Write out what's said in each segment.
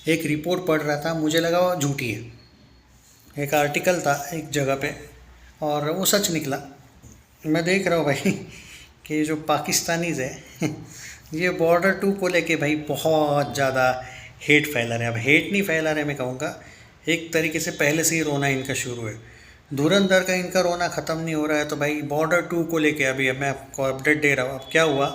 एक रिपोर्ट पढ़ रहा था, मुझे लगा वो झूठी है। एक आर्टिकल था एक जगह पे और वो सच निकला। मैं देख रहा हूँ भाई कि जो पाकिस्तानीज़ है ये बॉर्डर टू को लेके भाई बहुत ज़्यादा हेट फैला रहे हैं। अब हेट नहीं फैला रहे, मैं कहूँगा एक तरीके से पहले से ही रोना इनका शुरू है। धुरंधर का इनका रोना ख़त्म नहीं हो रहा है, तो भाई बॉर्डर टू को लेके अभी अब मैं आपको अपडेट दे रहा हूँ। अब क्या हुआ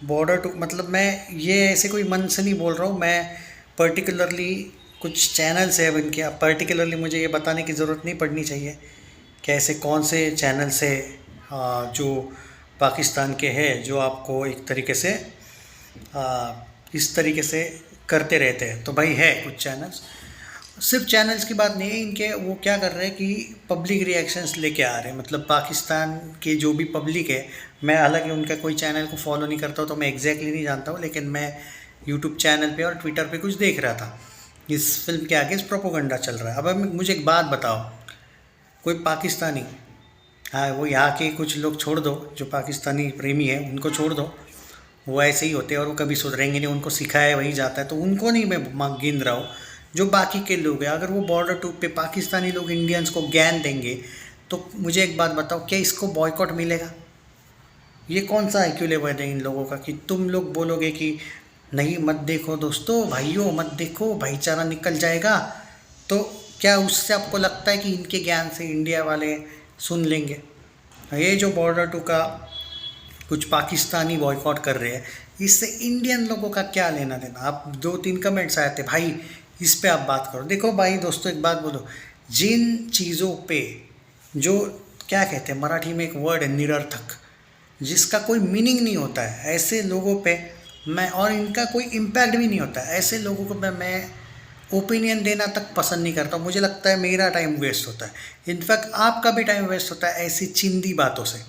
बॉर्डर टू, मतलब मैं ये ऐसे कोई मन से नहीं बोल रहा हूँ, मैं पर्टिकुलरली कुछ चैनल्स है अब इनके, अब पर्टिकुलरली मुझे ये बताने की ज़रूरत नहीं पड़नी चाहिए कि ऐसे कौन से चैनल से जो पाकिस्तान के हैं जो आपको एक तरीके से इस तरीके से करते रहते हैं। तो भाई है कुछ चैनल्स, सिर्फ चैनल्स की बात नहीं है इनके, वो क्या कर रहे हैं कि पब्लिक रिएक्शंस लेके आ रहे हैं। मतलब पाकिस्तान के जो भी पब्लिक है, मैं हालांकि उनका कोई चैनल को फॉलो नहीं करता हूँ तो मैं एग्जैक्टली नहीं जानता हूँ, लेकिन मैं यूट्यूब चैनल पे और ट्विटर पे कुछ देख रहा था। इस फिल्म के आगे प्रोपोगंडा चल रहा है। अब मुझे एक बात बताओ, कोई पाकिस्तानी, हाँ वो यहाँ के कुछ लोग छोड़ दो, जो पाकिस्तानी प्रेमी है उनको छोड़ दो, वो ऐसे ही होते हैं और वो कभी सुधरेंगे नहीं, उनको सिखाया वही जाता है, तो उनको नहीं मैं गिन रहा हूँ। जो बाकी के लोग हैं, अगर वो बॉर्डर टू पे पाकिस्तानी लोग इंडियंस को ज्ञान देंगे तो मुझे एक बात बताओ, क्या इसको बॉयकॉट मिलेगा? ये कौन सा IQ लेवल है इन लोगों का कि तुम लोग बोलोगे कि नहीं मत देखो दोस्तों, भाइयों मत देखो, भाईचारा निकल जाएगा? तो क्या उससे आपको लगता है कि इनके ज्ञान से इंडिया वाले सुन लेंगे? ये जो बॉर्डर टू का कुछ पाकिस्तानी बॉयकॉट कर रहे हैं, इससे इंडियन लोगों का क्या लेना देना? आप 2-3 कमेंट्स आए थे भाई इस पे आप बात करो। देखो भाई दोस्तों एक बात बोलो, जिन चीज़ों पे जो क्या कहते हैं मराठी में एक वर्ड है निरर्थक, जिसका कोई मीनिंग नहीं होता है, ऐसे लोगों पे मैं, और इनका कोई इम्पैक्ट भी नहीं होता है, ऐसे लोगों को मैं ओपिनियन देना तक पसंद नहीं करता। मुझे लगता है मेरा टाइम वेस्ट होता है, इनफैक्ट आपका भी टाइम वेस्ट होता है ऐसी चिंदी बातों से।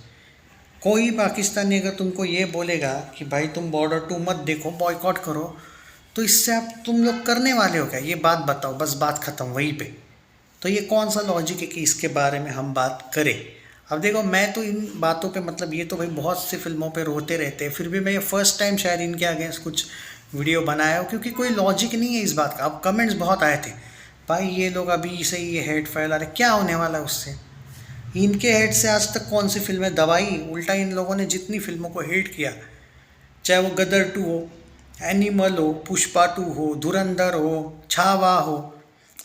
कोई पाकिस्तानी अगर तुमको ये बोलेगा कि भाई तुम बॉर्डर टू मत देखो, बॉयकॉट करो, तो इससे आप तुम लोग करने वाले हो क्या? ये बात बताओ, बस बात ख़त्म वहीं पे। तो ये कौन सा लॉजिक है कि इसके बारे में हम बात करें? अब देखो मैं तो इन बातों पे, मतलब ये तो भाई बहुत सी फिल्मों पे रोते रहते हैं, फिर भी मैं ये फर्स्ट टाइम शायद इनके अगेंस्ट कुछ वीडियो बनाया हो, क्योंकि कोई लॉजिक नहीं है इस बात का। अब कमेंट्स बहुत आए थे भाई ये लोग अभी से ये हेट फैला रहे, क्या होने वाला है उससे? इनके हेट से आज तक कौन सी फिल्में दबाई? उल्टा इन लोगों ने जितनी फिल्मों को हेट किया, चाहे वो गदर 2 हो, एनिमल हो, पुष्पा 2 हो, धुरंधर हो, छावा हो,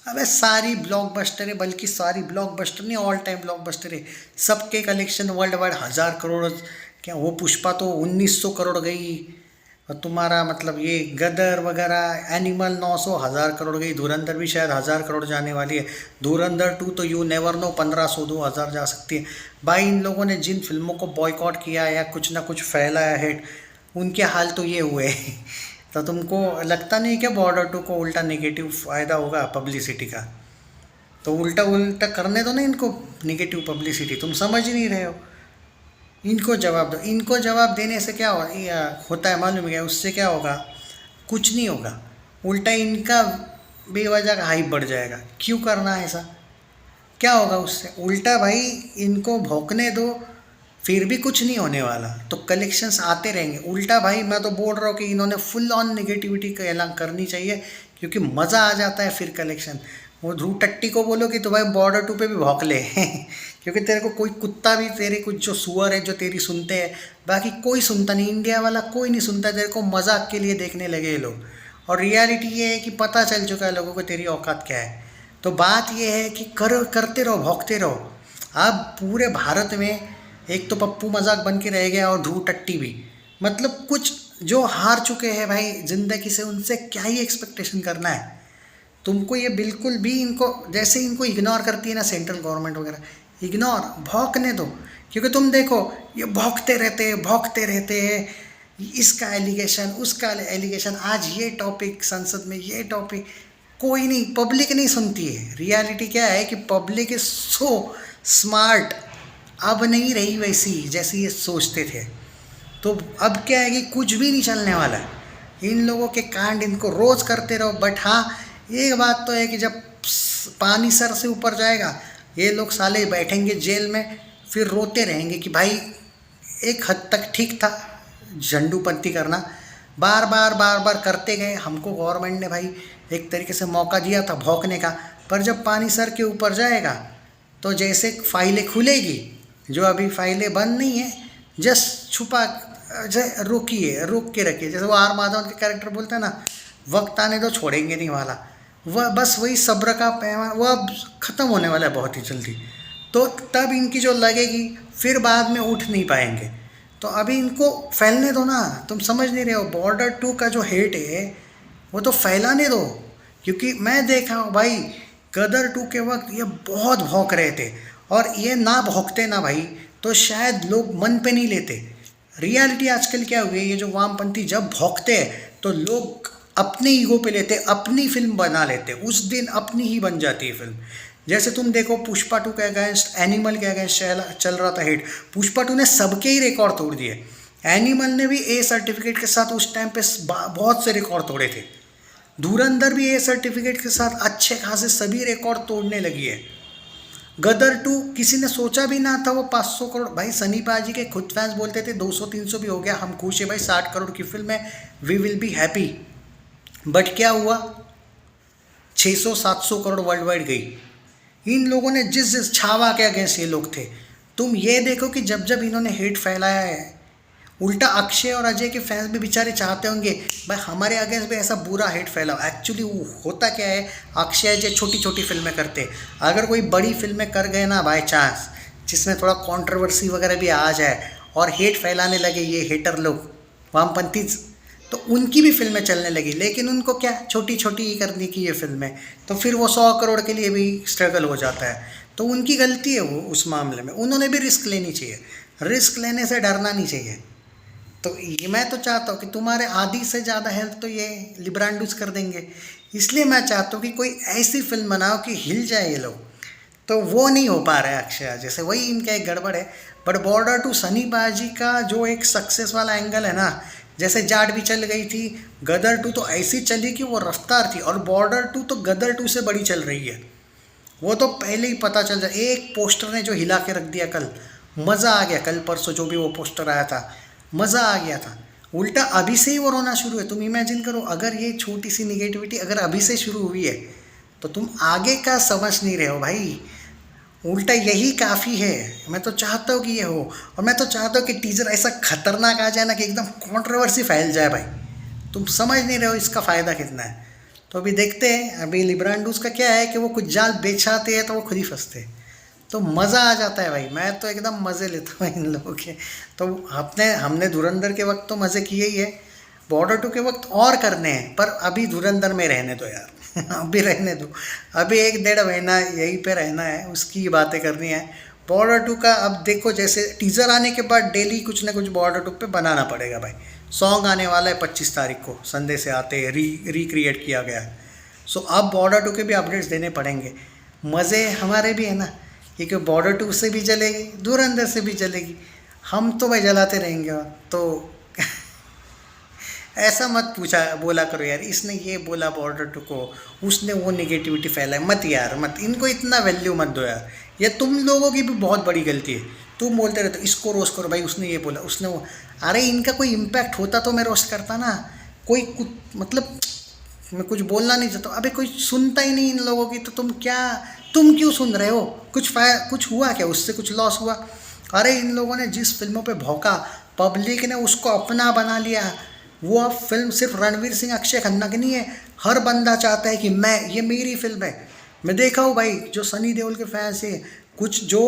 अबे सारी ब्लॉकबस्टर है, बल्कि सारी ब्लॉकबस्टर नहीं, ऑल टाइम ब्लॉकबस्टर है। सबके कलेक्शन वर्ल्ड वाइड 1000 करोड़, क्या वो पुष्पा तो 1900 करोड़ गई, और तुम्हारा मतलब ये गदर वगैरह एनिमल 900 1000 करोड़ गई, धुरंधर भी शायद 1000 करोड़ जाने वाली है। धुरंधर 2 तो यू नेवर नो 1500 2000 जा सकती है। भाई इन लोगों ने जिन फिल्मों को बॉयकॉट किया या कुछ ना कुछ फैलाया है, उनके हाल तो ये हुए तो तुमको लगता नहीं क्या बॉर्डर टू को उल्टा नेगेटिव फ़ायदा होगा पब्लिसिटी का? तो उल्टा उल्टा करने दो ना इनको नेगेटिव पब्लिसिटी, तुम समझ ही नहीं रहे हो। इनको जवाब दो, इनको जवाब देने से क्या होता है मालूम है? उससे क्या होगा? कुछ नहीं होगा, उल्टा इनका बेवजह का हाइप बढ़ जाएगा। क्यों करना है ऐसा? क्या होगा उससे? उल्टा भाई इनको भौंकने दो, फिर भी कुछ नहीं होने वाला, तो कलेक्शंस आते रहेंगे। उल्टा भाई मैं तो बोल रहा हूँ कि इन्होंने फुल ऑन नेगेटिविटी का ऐलान करनी चाहिए, क्योंकि मज़ा आ जाता है फिर कलेक्शन। वो ध्रुव टट्टी को बोलो कि तो भाई बॉर्डर टू पे भी भौंक ले क्योंकि तेरे को कोई कुत्ता भी, तेरे कुछ जो सुअर है जो तेरी सुनते हैं, बाकी कोई सुनता नहीं, इंडिया वाला कोई नहीं सुनता। तेरे को मजाक के लिए देखने लगे ये लोग, और रियलिटी ये है कि पता चल चुका है लोगों को तेरी औकात क्या है। तो बात ये है कि करते रहो, भौंकते रहो। अब पूरे भारत में एक तो पप्पू मजाक बन के रह गया और ध्रुव टट्टी भी, मतलब कुछ जो हार चुके हैं भाई ज़िंदगी से, उनसे क्या ही एक्सपेक्टेशन करना है तुमको? ये बिल्कुल भी इनको, जैसे इनको इग्नोर करती है ना सेंट्रल गवर्नमेंट वगैरह, इग्नोर, भौंकने दो। क्योंकि तुम देखो ये भौंकते रहते हैं, इसका एलिगेशन उसका एलिगेशन, आज ये टॉपिक संसद में, ये टॉपिक, कोई नहीं, पब्लिक नहीं सुनती है। रियलिटी क्या है कि पब्लिक इज सो स्मार्ट, अब नहीं रही वैसी जैसे ये सोचते थे। तो अब क्या है कि कुछ भी नहीं चलने वाला है, इन लोगों के कांड इनको रोज़ करते रहो। बट हाँ एक बात तो है कि जब पानी सर से ऊपर जाएगा, ये लोग साले बैठेंगे जेल में, फिर रोते रहेंगे कि भाई एक हद तक ठीक था झंडूपंती करना, बार बार बार बार करते गए। हमको गवर्नमेंट ने भाई एक तरीके से मौका दिया था भौंकने का, पर जब पानी सर के ऊपर जाएगा तो जैसे फाइलें खुलेगी, जो अभी फाइलें बंद नहीं है, जस्ट छुपा रोकिए, रोक के रखिए। जैसे वो आर माधवन के कैरेक्टर बोलते हैं ना, वक्त आने दो छोड़ेंगे नहीं वाला, वह बस वही सब्र का पैमाना वह अब ख़त्म होने वाला है बहुत ही जल्दी। तो तब इनकी जो लगेगी, फिर बाद में उठ नहीं पाएंगे। तो अभी इनको फैलने दो ना, तुम समझ नहीं रहे हो। बॉर्डर 2 का जो हेट है वो तो फैलाने दो, क्योंकि मैं देखा हूँ भाई, गदर 2 के वक्त ये बहुत भौंक रहे थे, और ये ना भौंकते ना भाई तो शायद लोग मन पे नहीं लेते। रियलिटी आजकल क्या हुई है, ये जो वामपंथी जब भौंकते हैं तो लोग अपने ईगो पे लेते, अपनी फिल्म बना लेते, उस दिन अपनी ही बन जाती है फिल्म। जैसे तुम देखो पुष्पा 2 के अगेंस्ट, एनिमल के अगेंस्ट चल रहा था हेट, पुष्पा 2 ने सबके ही रिकॉर्ड तोड़ दिए। एनिमल ने भी ए सर्टिफिकेट के साथ उस टाइम पे बहुत से रिकॉर्ड तोड़े थे। धुरंधर भी ए सर्टिफिकेट के साथ अच्छे खासे सभी रिकॉर्ड तोड़ने लगी है। गदर 2 किसी ने सोचा भी ना था वो 500 करोड़, भाई सनी पाजी के खुद फैंस बोलते थे 200-300 भी हो गया हम खुश है भाई, 60 करोड़ की फिल्म है, we will be happy. But क्या हुआ, 600-700 करोड़ वर्ल्ड वाइड गई। इन लोगों ने जिस छावा के अगेंस्ट ये लोग थे। तुम ये देखो कि जब जब इन्होंने हेट फैलाया है, उल्टा अक्षय और अजय के फैंस भी बेचारे चाहते होंगे भाई हमारे अगेंस्ट भी ऐसा बुरा हेट फैलाओ। एक्चुअली होता क्या है, अक्षय अजय छोटी छोटी फिल्में करते, अगर कोई बड़ी फिल्में कर गए ना बाय चांस, जिसमें थोड़ा कंट्रोवर्सी वगैरह भी आ जाए और हेट फैलाने लगे ये हेटर लोग वामपंथी, तो उनकी भी फिल्में चलने लगी। लेकिन उनको क्या, छोटी छोटी ही करने की ये फिल्में, तो फिर वो 100 करोड़ के लिए भी स्ट्रगल हो जाता है। तो उनकी गलती है वो उस मामले में, उन्होंने भी रिस्क लेनी चाहिए, रिस्क लेने से डरना नहीं चाहिए। तो ये मैं तो चाहता हूँ कि तुम्हारे आधी से ज़्यादा हेल्प तो ये लिब्रांडूस कर देंगे, इसलिए मैं चाहता हूँ कि कोई ऐसी फिल्म बनाओ कि हिल जाए ये लोग। तो वो नहीं हो पा रहा है अक्षय जैसे, वही इनका एक गड़बड़ है। बट बॉर्डर 2 सनी बाजी का जो एक सक्सेस वाला एंगल है ना, जैसे जाट भी चल गई थी, गदर 2 तो ऐसी चली कि वो रफ्तार थी, और बॉर्डर 2 तो गदर 2 से बड़ी चल रही है। वो तो पहले ही पता चल जाए, एक पोस्टर ने जो हिला के रख दिया कल, मज़ा आ गया। कल परसों जो भी वो पोस्टर आया था, मज़ा आ गया था। उल्टा अभी से ही वो रोना शुरू है। तुम इमेजिन करो, अगर ये छोटी सी निगेटिविटी अगर अभी से शुरू हुई है तो तुम आगे का समझ नहीं रहे हो भाई। उल्टा यही काफ़ी है। मैं तो चाहता हूँ कि ये हो, और मैं तो चाहता हूँ कि टीज़र ऐसा खतरनाक आ जाए ना कि एकदम कंट्रोवर्सी फैल जाए भाई। तुम समझ नहीं रहे हो इसका फ़ायदा कितना है। तो अभी देखते हैं। अभी लिब्रांडूस का क्या है कि वो कुछ जाल बेचाते हैं तो वो खुद ही फंसते हैं, तो मज़ा आ जाता है भाई। मैं तो एकदम मज़े लेता हूँ इन लोगों के। तो हमने धुरंधर के वक्त तो मज़े किए ही है, बॉर्डर 2 के वक्त और करने हैं, पर अभी धुरंधर में रहने दो यार अभी रहने दो, अभी 1-1.5 महीना यहीं पे रहना है, उसकी बातें करनी है। बॉर्डर 2 का अब देखो, जैसे टीज़र आने के बाद डेली कुछ ना कुछ बॉर्डर 2 पे बनाना पड़ेगा भाई। सॉन्ग आने वाला है 25 तारीख को, संडे से आते रिक्रिएट किया गया है। सो अब बॉर्डर 2 के भी अपडेट्स देने पड़ेंगे। मज़े हमारे भी है ना, क्योंकि बॉर्डर 2 से भी चलेगी, धुरंधर से भी चलेगी, हम तो भाई जलाते रहेंगे। तो ऐसा मत बोला करो यार, इसने ये बोला बॉर्डर 2 को, उसने वो नेगेटिविटी फैलाए, मत यार मत, इनको इतना वैल्यू मत दो यार। ये तुम लोगों की भी बहुत बड़ी गलती है। तुम बोलते रहते इसको रोस्ट करो भाई, उसने ये बोला, उसने वो। अरे इनका कोई इम्पैक्ट होता तो मैं रोस्ट करता ना। कोई कुछ मतलब मैं कुछ बोलना नहीं चाहता, अबे कोई सुनता ही नहीं इन लोगों की, तो तुम क्यों सुन रहे हो? कुछ हुआ क्या उससे, कुछ लॉस हुआ? अरे इन लोगों ने जिस फिल्मों पे भौंका, पब्लिक ने उसको अपना बना लिया। वो अब फिल्म सिर्फ रणवीर सिंह अक्षय खन्ना की नहीं है, हर बंदा चाहता है कि ये मेरी फिल्म है। मैं देखा हूँ भाई, जो सनी देओल के फैंस है, कुछ जो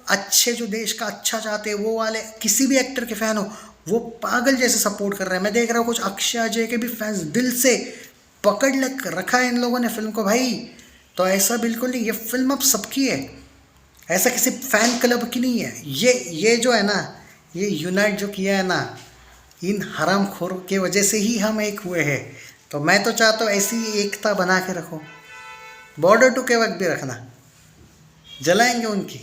अच्छे, जो देश का अच्छा चाहते हैं, वो वाले किसी भी एक्टर के फ़ैन हो, वो पागल जैसे सपोर्ट कर रहे हैं। मैं देख रहा हूँ कुछ अक्षय अजय के भी फैंस दिल से पकड़ रखा है इन लोगों ने फिल्म को भाई। तो ऐसा बिल्कुल नहीं, ये फिल्म अब सबकी है, ऐसा किसी फ़ैन क्लब की नहीं है। ये जो है ना, ये यूनाइट जो किया है ना, इन हरामखोर के वजह से ही हम एक हुए हैं। तो मैं तो चाहता हूँ ऐसी एकता बना के रखो। बॉर्डर 2 के वक्त भी रखना, जलाएंगे उनकी,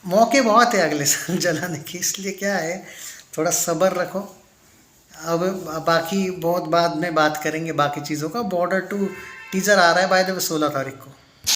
मौके बहुत है अगले साल जलाने के, इसलिए क्या है, थोड़ा सब्र रखो। अब बाकी बहुत बाद में बात करेंगे बाकी चीज़ों का। बॉर्डर 2 टीज़र आ रहा है बाय द वे 16 तारीख को।